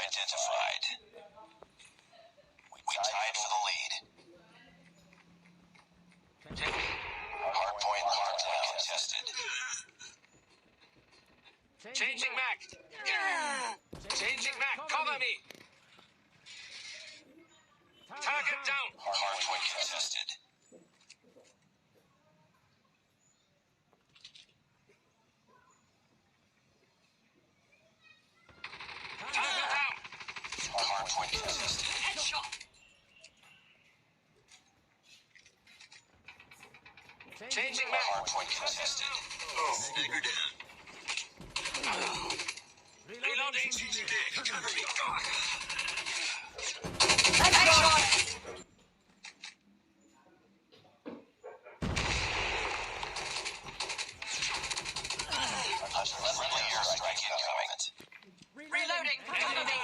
identified. We tied for the lead. Hardpoint locked down. Contested. Changing Mac. Changing Mac. Cover me. Target down. Hardpoint contested. Target down. Hardpoint contested. Headshot. Changing Mac. Hardpoint contested. Stagger down. Reloading. Cover me. Headshot. Friendly airstrike incoming. Reloading. Cover me.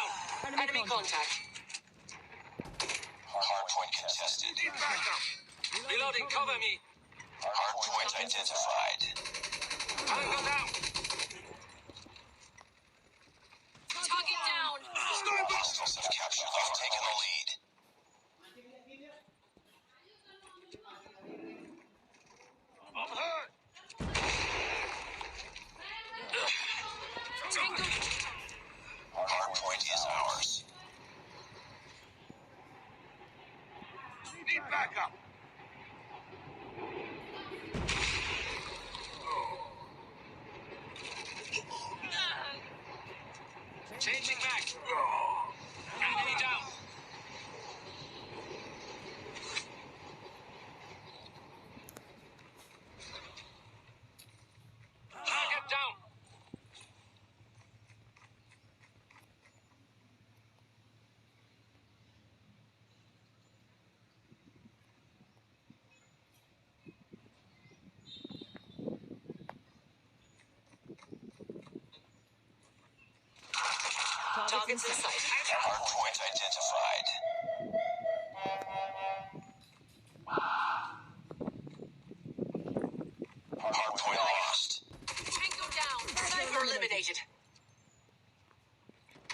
Enemy contact. Hardpoint contested. Reloading. Cover me. Hardpoint identified. Tango down. Target down. Hostiles have captured. They've taken the lead. I'm hurt. Hardpoint is ours. Need backup. Changing Mac. Enemy down. Target down. Targets in sight. Hardpoint identified. Hardpoint lost. Tango down. Sniper eliminated.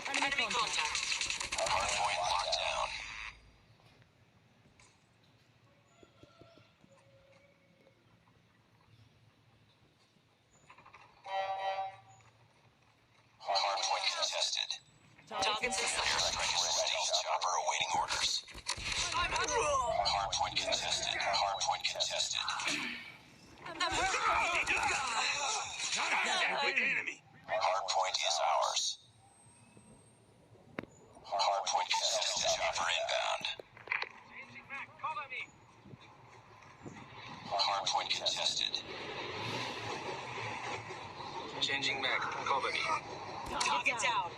Enemy contact. Hardpoint locked down. Hardpoint contested. Targets in sight. Airstrike is stealth chopper awaiting orders. Hardpoint contested. Hardpoint contested. Enemy. Hardpoint is ours. Hardpoint contested. Chopper inbound. Changing Mac. Cover me. Hardpoint contested. Changing Mac. Cover me. Target down.